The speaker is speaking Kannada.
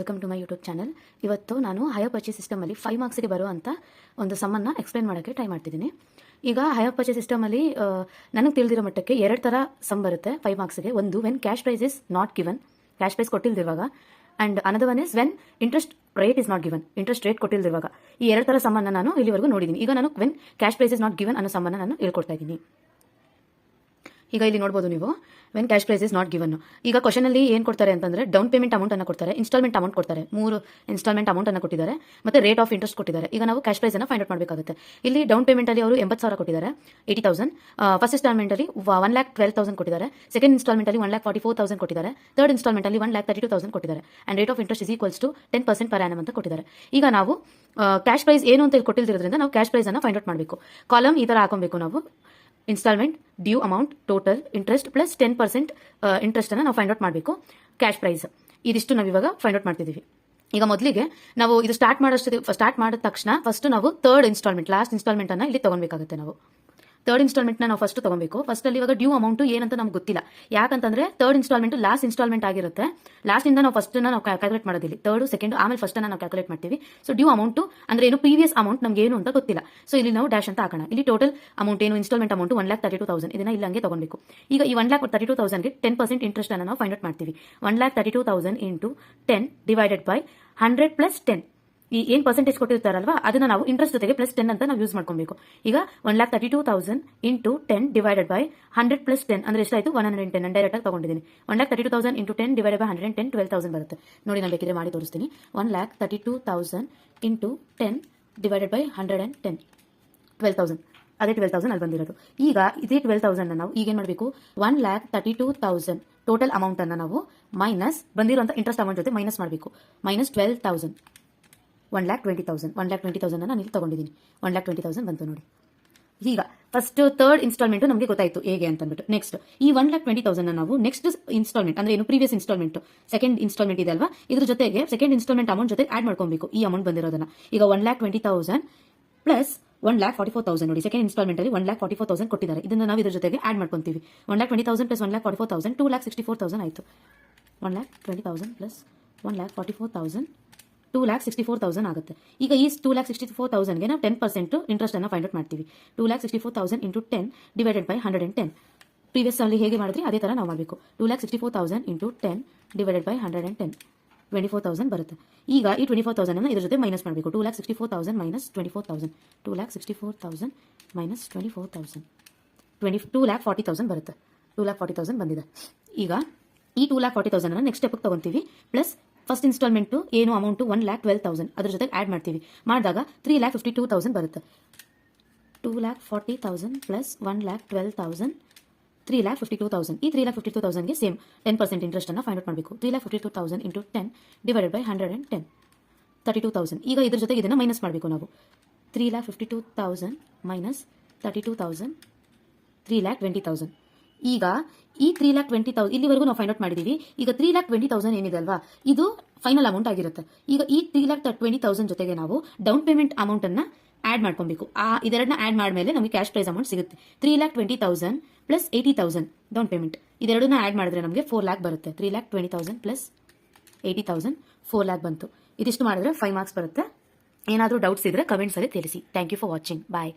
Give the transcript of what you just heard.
Welcome to my YouTube channel. ಇವತ್ತು ನಾನು ಹೈಯರ್ ಪರ್ಚೇಸ್ ಸಿಸ್ಟಮಲ್ಲಿ 5 ಮಾರ್ಕ್ಸ್ಗೆ ಬರುವಂಥ ಒಂದು ಸಮ್ಮನ್ನು ಎಕ್ಸ್ಪ್ಲೈನ್ ಮಾಡೋಕ್ಕೆ ಟ್ರೈ ಮಾಡ್ತಿದ್ದೀನಿ. ಈಗ ಹೈಯರ್ ಪರ್ಚೇಸ್ ಸಿಸ್ಟಮಲ್ಲಿ ನನಗೆ ತಿಳಿದಿರೋ ಮಟ್ಟಕ್ಕೆ 2 ಥರ ಸಮ್ ಬರುತ್ತೆ 5 ಮಾರ್ಕ್ಸ್ಗೆ. ಒಂದು when cash price is not given, cash price ಕೊಟ್ಟಿಲ್ದಿರುವಾಗ, and another one is when interest rate is not given, interest rate ಕೊಟ್ಟಿಲ್ದಿರುವಾಗ. ಈ 2 ಥರ ಸಮ್ಮನ್ನು ನಾನು ಇಲ್ಲಿವರೆಗೂ ನೋಡಿದ್ದೀನಿ. ಈಗ ನಾನು when cash price is not given ಅನ್ನೋ ಸಮ್ಮನ್ನು ನಾನು ಹೇಳ್ಕೊಡ್ತಾ ಇದ್ದೀನಿ. ಈಗ ಇಲ್ಲಿ ನೋಡ್ಬೋದು ನೀವು, when cash price is not given. ಈಗ ಕ್ವಶನಲ್ಲಿ ಏನು ಕೊಡ್ತಾರೆ ಅಂತಂದ್ರೆ ಡೌನ್ ಪೇಮೆಂಟ್ ಅಮೌಂಟ್ ಅನ್ನು ಕೊಡ್ತಾರೆ, ಇನ್ಸ್ಟಾಲ್ಮೆಂಟ್ ಅಮೌಂಟ್ ಕೊಡ್ತಾರೆ, 3 ಇನ್ಸ್ಟಾಲ್ಮೆಂಟ್ ಅಮೌಂಟ್ ಅನ್ನು ಕೊಟ್ಟಿದ್ದಾರೆ, ಮತ್ತೆ ರೇಟ್ ಆಫ್ ಇಂಟ್ರೆಸ್ಟ್ ಕೊಟ್ಟಿದ್ದಾರೆ. ಈಗ ನಾವು ಕ್ಯಾಶ್ ಪ್ರೈಸ್ ಅನ್ನು ಫೈಂಡ್ ಔಟ್ ಮಾಡಬೇಕಾಗುತ್ತೆ. ಇಲ್ಲಿ ಡೌನ್ ಪೇಮೆಂಟ್ ಅಲ್ಲಿ ಅವರು 80,000 ಕೊಟ್ಟಿದ್ದಾರೆ, 80,000. ಫಸ್ಟ್ ಇನ್ಸ್ಟಾಲ್ಮೆಂಟ್ ಅಲ್ಲಿ 1,12,000 ಕೊಟ್ಟಿದ್ದಾರೆ, ಸೆಕೆಂಡ್ ಇನ್ಸ್ಟಾಲ್ಮೆಂಟ್ ಅಲ್ಲಿ 1,44,000 ಕೊಟ್ಟಿದ್ದಾರೆ, ಥರ್ಡ್ ಇನ್ಸ್ಟಾಲ್ಮೆಂಟ್ ಅಲ್ಲಿ 1,32,000 ಕೊಟ್ಟಿದ್ದಾರೆ, and rate of interest is equals to 10% per annum ಅಂತ ಕೊಟ್ಟಿದ್ದಾರೆ. ಈಗ ನಾವು ಕ್ಯಾಶ್ ಪ್ರೈಸ್ ಏನು ಅಂತ ಕೊಟ್ಟಿಲ್ದಿರೋದ್ರಿಂದ ನಾವು ಕ್ಯಾಶ್ ಪ್ರೈಸ್ ಅನ್ನು ಫೈಂಡ್ ಔಟ್ ಮಾಡಬೇಕು. ಕಾಲಮ್ ಈ ತರ ಹಾಕೊಬೇಕು ನಾವು. Installment, due amount, total interest plus 10% interest ಅನ್ನು ನಾವು ಫೈಂಡ್ ಔಟ್ ಮಾಡಬೇಕು. ಕ್ಯಾಶ್ ಪ್ರೈಸ್ ಇದಿಷ್ಟು ನಾವು ಇವಾಗ ಫೈಂಡ್ ಔಟ್ ಮಾಡ್ತಿದ್ದೀವಿ. ಈಗ ಮೊದಲಿಗೆ ನಾವು ಇದು ಸ್ಟಾರ್ಟ್ ಮಾಡಿದ ತಕ್ಷಣ ಫಸ್ಟ್ ನಾವು ಥರ್ಡ್ ಇನ್ಸ್ಟಾಲ್ಮೆಂಟ್, ಲಾಸ್ಟ್ ಇನ್ಸ್ಟಾಲ್ಮೆಂಟ್ ಅನ್ನ ಇಲ್ಲಿ ತಗೊಬೇಕಾಗುತ್ತೆ. ನಾವು ಥರ್ಡ್ ಇನ್ಸ್ಟಾಲ್ಮೆಂಟ್ ನಾವು ಫಸ್ಟ್ ತಗೊಬೇಕು. ಫಸ್ಟ್ ಅಲ್ಲಿ ಇವಾಗ ಡ್ಯೂ ಅಮೌಂಟ್ ಏನಂತ ನಮ್ಗೆ ಗೊತ್ತಿಲ್ಲ, ಯಾಕಂತಂದ್ರೆ ಥರ್ಡ್ ಇನ್ಸ್ಟಾಲ್ಮೆಂಟ್ ಲಾಸ್ಟ್ ಇನ್ಸ್ಟಾಲ್ಮೆಂಟ್ ಆಗಿರುತ್ತೆ. ಲಾಸ್ಟ್ ಇಂದ ನಾವು ಫಸ್ಟ್ ನಾವು ಕ್ಯಾಲ್ಕುಲೇಟ್ ಮಾಡೋದಿಲ್ಲ, ಥರ್ಡ್ ಸೆಕೆಂಡ್ ಆಮೇಲೆ ಫಸ್ಟ್ ನಾವು ಕ್ಯಾಲ್ಕುಲೇಟ್ ಮಾಡ್ತೀವಿ. ಸೊ ಡ್ಯೂ ಅಮೌಂಟ್ ಅಂದ್ರೆ ಏನು, ಪ್ರೀವಿಯಸ್ ಅಮೌಂಟ್ ನಮ್ಗೆ ಏನು ಅಂತ ಗೊತ್ತಿಲ್ಲ. ಸೊ ಇಲ್ಲಿ ನಾವು ಡ್ಯಾಶ್ ಅಂತ ಹಾಕೋಣ. ಇಲ್ಲಿ ಟೋಟಲ್ ಅಮೌಂಟ್ ಏನು, ಇನ್ಸ್ಟಾಲ್ಮೆಂಟ್ ಅಮೌಂಟ್ 1,32,000. ಇದನ್ನ ಇಲ್ಲಿ ಹಂಗೆ ತಗೊಬೇಕು. ಈಗ ಈ 1,32,000ಗೆ 10% ಇಂಟ್ರೆಸ್ಟ್ ಅನ್ನು ನಾವು ಫೈಂಡ್ ಔಟ್ ಮಾಡ್ತೀವಿ. 1,32,000 ಇಂಟು 10 ಡಿವೈಡೆಡ್ ಬೈ 100 ಪ್ಲಸ್ 10. ಈ ಏನ್ ಪರ್ಸೆಂಟೇಜ್ ಕೊಟ್ಟಿರ್ತಾರಲ್ವಾ ಅದನ್ನ ನಾವು ಇಂಟ್ರೆಸ್ಟ್ ಜೊತೆಗೆ ಪ್ಲಸ್ 10 ಅಂತ ನಾವು ಯೂಸ್ ಮಾಡ್ಕೊಬೇಕು. ಈಗ 1,32,000 ಇಂಟು 10 ಡಿವೈಡೆಡ್ ಬೈ 100 ಪ್ಲಸ್ 10 ಅಂದ್ರೆ ಎಷ್ಟಾಯ್ತು, 110. ಡೈರೆಕ್ಟ್ ಆಗಿ ತಗೊಂಡಿದ್ದೀನಿ. 1,32,000 ಇಂಟು 10 ಡಿವೈಡೆಡ್ ಬೈ 110, 12,000 ಬರುತ್ತೆ. ನೋಡಿ, ನಾನು ಬೇಕಿದ್ರೆ ಮಾಡಿ ತೋರಿಸ್ತೀನಿ. 1,32,000 ಇಂಟು 10 ಡಿವೈಡೆಡ್ ಬೈ 110, 12,000. ಅದೇ 12,000 ಅಲ್ಲಿ ಬಂದಿರೋದು. ಈಗ ಇದೇ 12,000 ನಾವು ಈಗ ಏನ್ ಮಾಡಬೇಕು, 1,32,000 ಟೋಟಲ್ ಅಮೌಂಟ್ ಅನ್ನ ನಾವು ಮೈನಸ್ ಬಂದಿರುವಂತ ಇಂಟ್ರೆಸ್ಟ್ ಅಮೌಂಟ್ ಜೊತೆ ಮೈನಸ್ ಮಾಡಬೇಕು. ಮೈನಸ್ 12,000, 1,20,000. 1,20,000 ನಾನು ಇಲ್ಲಿ ತಗೊಂಡಿದ್ದೀನಿ. 1,20,000 ಬಂತು ನೋಡಿ. ಈಗ ಫಸ್ಟ್ ಥರ್ಡ್ ಇನ್ಸ್ಟಾಲ್ಮೆಂಟ್ ನಮಗೆ ಗೊತ್ತಾಯ್ತು ಹೇಗೆ ಅಂತ ಅಂದ್ಬಿಟ್ಟು. ನೆಕ್ಸ್ಟ್ ಈ 1,20,000 ನಾವು ನೆಕ್ಸ್ಟ್ ಇನ್ಸ್ಟಾಲ್ಮೆಂಟ್ ಅಂದ್ರೆ ಏನು, ಪ್ರೀವಿಯಸ್ ಇನ್ಸ್ಟಾಲ್ಮೆಂಟ್ ಸೆಕೆಂಡ್ ಇನ್ಸ್ಟಾಲ್ಮೆಂಟ್ ಇದೆ ಅಲ್ವಾ, ಇದ್ರ ಜೊತೆಗೆ ಸೆಕೆಂಡ್ ಇನ್ಸ್ಟಾಲ್ಮೆಂಟ್ ಅಮೌಂಟ್ ಜೊತೆ ಆಡ್ ಮಾಡ್ಕೊಬೇಕು ಈ ಅಮೌಂಟ್ ಬಂದಿರೋದನ್ನ. ಈಗ 1,20,000 ಪ್ಲಸ್ 1,44,000 ನೋಡಿ, ಸೆಕೆಂಡ್ ಇನ್ಸ್ಟಾಲ್ಮೆಂಟ್ ಅಲ್ಲಿ 1,44,000 ಕೊಟ್ಟಿದ್ದಾರೆ. ಇದನ್ನ ನಾವು ಇದ್ರ ಜೊತೆಗೆ ಆಡ್ ಮಾಡ್ಕೊಂತೀವಿ. 1,20,000 ಪ್ಲಸ್ 1,44,000 2,64,000 ಆಯ್ತು. 1,20,000 ಪ್ಲಸ್ 1,44,000 2,64,000 ಆಗುತ್ತೆ. ಈಗ ಈ 2,64,000ಗೆ ನಾವು 10% ಇಂಟ್ರೆಸ್ಟ್ ಅನ್ನ ಫೈಂಡ್ ಔಟ್ ಮಾಡ್ತೀವಿ. 2,64,000 ಇಂಟು 10 ಡಿವೈಡೆಡ್ ಬೈ 110. ಪ್ರೀವಿಯಸ್ ಅಲ್ಲಿ ಹೇಗೆ ಮಾಡಿದ್ರಿ ಅದೇ ತರ ನಾವು ಮಾಡಬೇಕು. 2,64,000 ಇಂಟು 10 ಡಿವೈಡೆಡ್ ಬೈ 110, 24,000 ಬರುತ್ತೆ. ಈಗ ಈ 24,000 ಅನ್ನ ಇದ್ರ ಜೊತೆ ಮೈನಸ್ ಮಾಡಬೇಕು. 2,64,000 ಮೈನಸ್ 24,000, 2,64,000 ಮೈನಸ್ 24,000, 2,40,000 ಬರುತ್ತೆ. 2,40,000 ಬಂದಿದೆ. ಈಗ ಈ 2,40,000 ಅನ್ನ ನೆಕ್ಸ್ಟ್ ಸ್ಟೆಪ್ ತಗೊಂತೀವಿ. ಪ್ಲಸ್ ಫಸ್ಟ್ ಇನ್ಸ್ಟಾಲ್ಮೆಂಟ್ ಏನು ಅಮೌಂಟ್ 1,12,000 ಅದ್ರ ಜೊತೆ ಆಡ್ ಮಾಡ್ತೀವಿ. ಮಾಡಿದಾಗ 3,52,000 ಬರುತ್ತೆ. 2,40,000 ಪ್ಲಸ್ 1,12,000, 3,52,000. ಈ 3,52,000ಗೆ ಸೇಮ್ 10% ಇಂಟ್ರೆಸ್ಟ್ ಅನ್ನ ಫೈಂಡ್ ಔಟ್ ಮಾಡಬೇಕು. 3,52,000 ಇಂಟು 10 ಡಿವೈಡೆಡ್ ಬೈ 110, 32,000. ಈಗ ಇದ್ರ ಜೊತೆಗೆ ಇದನ್ನ ಮೈನಸ್ ಮಾಡಬೇಕು ನಾವು. 3,52,000 ಮೈನಸ್ 32,000, 3,20,000. ಈಗ ಈ 3,20,000 ಇಲ್ಲಿವರೆಗೂ ನಾವು ಫೈಂಡ್ ಔಟ್ ಮಾಡಿದೀವಿ. ಈಗ 3,20,000 ಏನಿದೆ ಅಲ್ವಾ, ಇದು ಫೈನಲ್ ಅಮೌಂಟ್ ಆಗಿರುತ್ತೆ. ಈಗ ಈ 3,20,000 ಜೊತೆಗೆ ನಾವು ಡೌನ್ ಪೇಮೆಂಟ್ ಅಮೌಂಟ್ ಅನ್ನ ಆಡ್ ಮಾಡ್ಕೊಬೇಕು. ಇದೆರಡನ್ನ ಆಡ್ ಮಾಡ್ಮೇಲೆ ನಮಗೆ ಕ್ಯಾಶ್ ಪ್ರೈಸ್ ಅಮೌಂಟ್ ಸಿಗುತ್ತೆ. 3,20,000 ಪ್ಲಸ್ 80,000 ಡೌನ್ ಪೇಮೆಂಟ್, ಇದೆರಡನ್ನ ಆಡ್ ಮಾಡಿದ್ರೆ ನಮಗೆ 4 lakh ಬರುತ್ತೆ. 3,20,000 ಪ್ಲಸ್ 80,000, 4 lakh ಬಂತು. ಇದಿಷ್ಟು ಮಾಡಿದ್ರೆ 5 ಮಾರ್ಕ್ಸ್ ಬರುತ್ತೆ. ಏನಾದರೂ ಡೌಟ್ಸ್ ಇದ್ರೆ ಕಮೆಂಟ್ಸ್ ಅಲ್ಲಿ ತಿಳಿಸಿ. Thank you for watching. Bye.